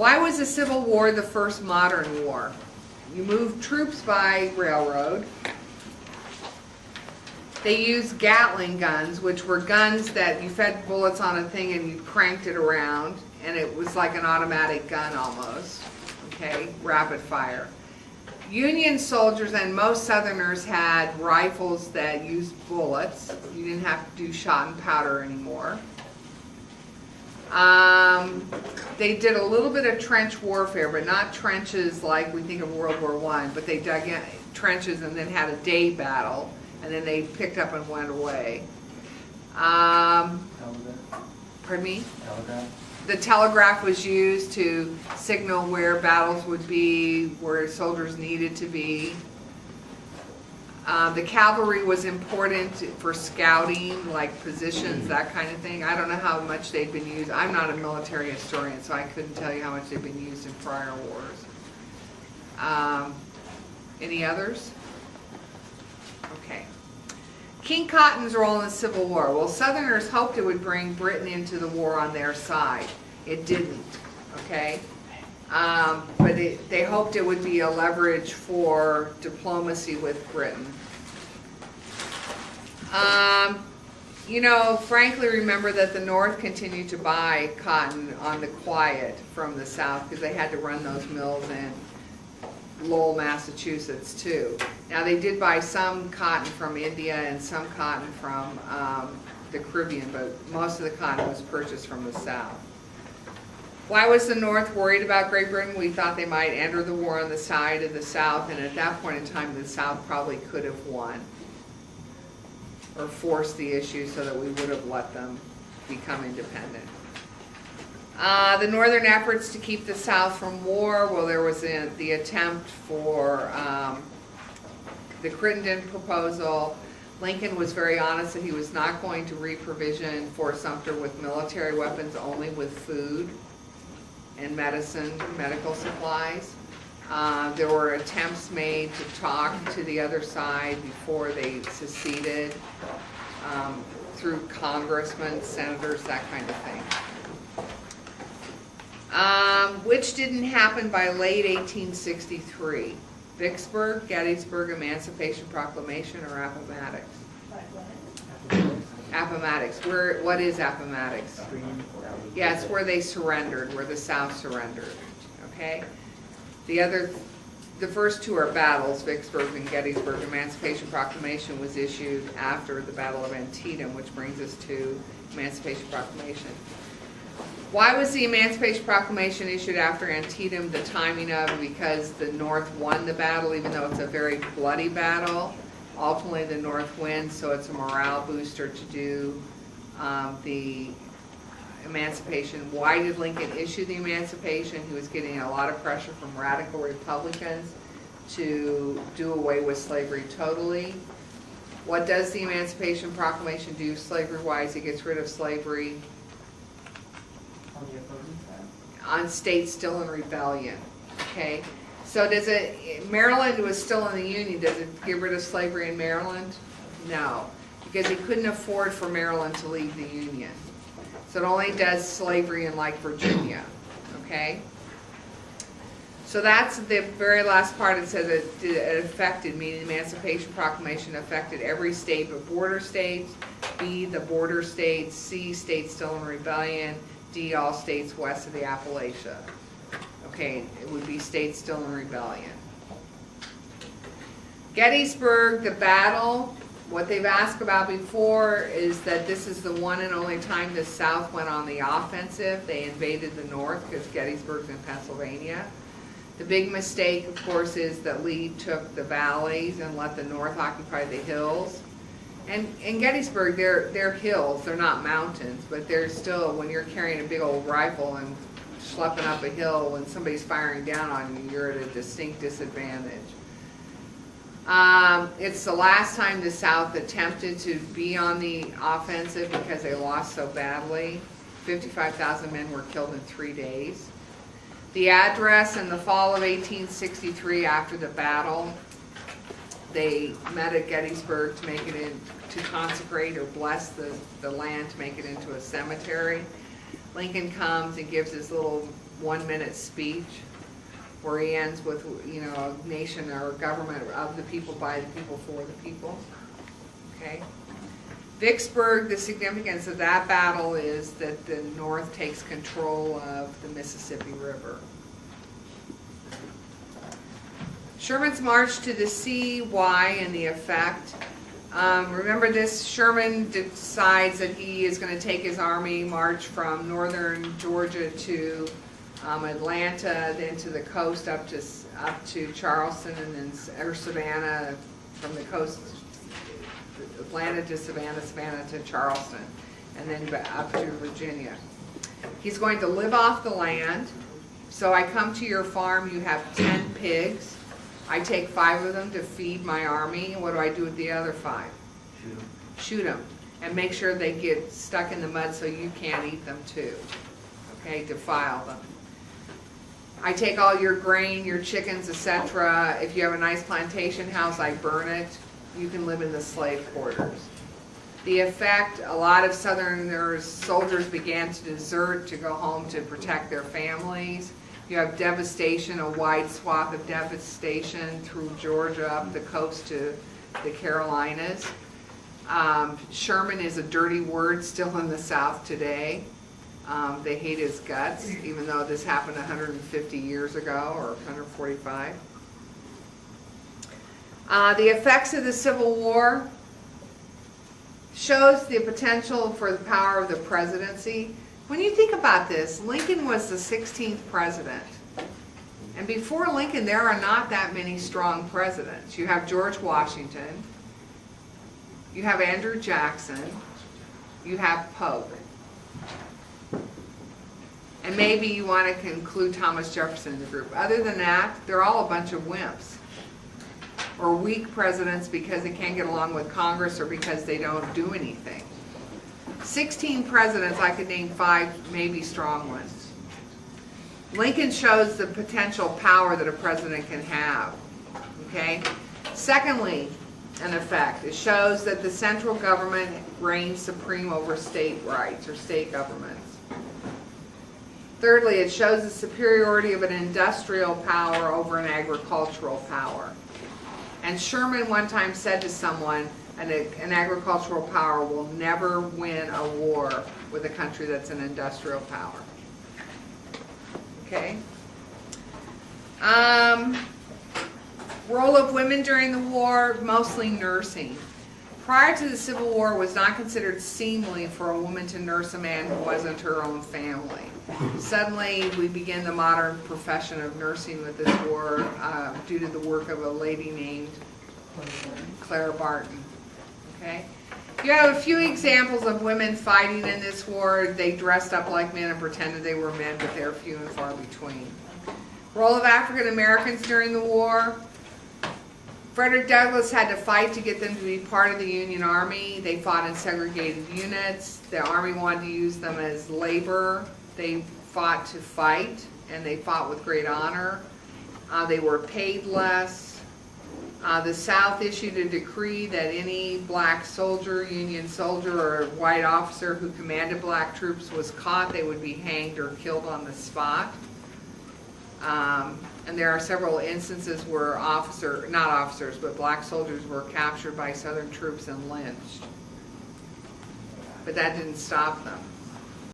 Why was the Civil War the first modern war? You moved troops by railroad. They used Gatling guns, which were guns that you fed bullets on a thing and you cranked it around, and it was like an automatic gun almost, okay, rapid fire. Union soldiers and most Southerners had rifles that used bullets. You didn't have to do shot and powder anymore. They did a little bit of trench warfare, but not trenches like we think of World War I, but they dug in trenches and then had a day battle, and then they picked up and went away. Pardon me? Telegraph? The telegraph was used to signal where battles would be, where soldiers needed to be. The cavalry was important for scouting, like positions, that kind of thing. I don't know how much they've been used. I'm not a military historian, so I couldn't tell you how much they've been used in prior wars. Any others? Okay. King Cotton's role in the Civil War. Well, Southerners hoped it would bring Britain into the war on their side. It didn't, okay? But they hoped it would be a leverage for diplomacy with Britain. You know, frankly, remember that the North continued to buy cotton on the quiet from the South because they had to run those mills in Lowell, Massachusetts, too. Now, they did buy some cotton from India and some cotton from the Caribbean, but most of the cotton was purchased from the South. Why was the North worried about Great Britain? We thought they might enter the war on the side of the South, and at that point in time, the South probably could have won or forced the issue so that we would have let them become independent. The Northern efforts to keep the South from war, well, there was the attempt for the Crittenden proposal. Lincoln was very honest that he was not going to re-provision Fort Sumter with military weapons, only with food and medicine, medical supplies. There were attempts made to talk to the other side before they seceded through congressmen, senators, that kind of thing. Which didn't happen by late 1863. Vicksburg, Gettysburg, Emancipation Proclamation, or Appomattox? Appomattox. What is Appomattox? Yeah, it's where they surrendered, where the South surrendered. Okay? The first two are battles, Vicksburg and Gettysburg. Emancipation Proclamation was issued after the Battle of Antietam, which brings us to Emancipation Proclamation. Why was the Emancipation Proclamation issued after Antietam? The timing of, because the North won the battle, even though it's a very bloody battle. Ultimately, the North wins, so it's a morale booster to do the emancipation. Why did Lincoln issue the emancipation? He was getting a lot of pressure from radical Republicans to do away with slavery totally. What does the Emancipation Proclamation do slavery-wise? It gets rid of slavery on states still in rebellion. Okay, so does it? Maryland was still in the Union. Does it get rid of slavery in Maryland? No, because he couldn't afford for Maryland to leave the Union. So it only does slavery in like Virginia. Okay. So that's the very last part. It says it affected, meaning the Emancipation Proclamation affected every state but border states. B, the border states. C, states still in rebellion. D, all states west of the Appalachia. Okay, it would be states still in rebellion. Gettysburg, the battle, what they've asked about before is that this is the one and only time the South went on the offensive. They invaded the North because Gettysburg's in Pennsylvania. The big mistake, of course, is that Lee took the valleys and let the North occupy the hills. And in Gettysburg, they're hills, they're not mountains, but they're still, when you're carrying a big old rifle and schlepping up a hill, when somebody's firing down on you, you're at a distinct disadvantage. It's the last time the South attempted to be on the offensive because they lost so badly. 55,000 men were killed in 3 days. The address in the fall of 1863 after the battle, they met at Gettysburg to make it to consecrate or bless the land to make it into a cemetery. Lincoln comes and gives his little 1-minute speech where he ends with, you know, a nation or government of the people, by the people, for the people. Okay? Vicksburg, the significance of that battle is that the North takes control of the Mississippi River. Sherman's march to the sea, why and the effect. Remember this, Sherman decides that he is going to take his army march from northern Georgia to Atlanta, then to the coast up to Charleston, and then or Savannah, from the coast, Atlanta to Savannah, Savannah to Charleston, and then up to Virginia. He's going to live off the land. So I come to your farm, you have 10 pigs. I take 5 of them to feed my army. What do I do with the other 5? Shoot them. And make sure they get stuck in the mud so you can't eat them too. Okay, defile them. I take all your grain, your chickens, etc. If you have a nice plantation house, I burn it. You can live in the slave quarters. The effect, a lot of Southerners, soldiers began to desert to go home to protect their families. You have devastation, a wide swath of devastation through Georgia up the coast to the Carolinas. Sherman is a dirty word still in the South today. They hate his guts, even though this happened 150 years ago, or 145. The effects of the Civil War shows the potential for the power of the presidency. When you think about this, Lincoln was the 16th president. And before Lincoln, there are not that many strong presidents. You have George Washington, you have Andrew Jackson, you have Polk. And maybe you want to include Thomas Jefferson in the group. Other than that, they're all a bunch of wimps. Or weak presidents because they can't get along with Congress or because they don't do anything. 16 presidents, I could name 5 maybe strong ones. Lincoln shows the potential power that a president can have. Okay? Secondly, an effect. It shows that the central government reigns supreme over state rights or state governments. Thirdly, it shows the superiority of an industrial power over an agricultural power. And Sherman one time said to someone, an agricultural power will never win a war with a country that's an industrial power. Okay? Role of women during the war, mostly nursing. Prior to the Civil War, it was not considered seemly for a woman to nurse a man who wasn't her own family. Suddenly, we begin the modern profession of nursing with this war due to the work of a lady named Clara Barton. Okay? You have a few examples of women fighting in this war. They dressed up like men and pretended they were men, but they're few and far between. Role of African Americans during the war. Frederick Douglass had to fight to get them to be part of the Union Army. They fought in segregated units. The Army wanted to use them as labor. They fought to fight, and they fought with great honor. They were paid less. The South issued a decree that any black soldier, Union soldier, or white officer who commanded black troops was caught, they would be hanged or killed on the spot. And there are several instances where not officers, but black soldiers were captured by Southern troops and lynched. But that didn't stop them.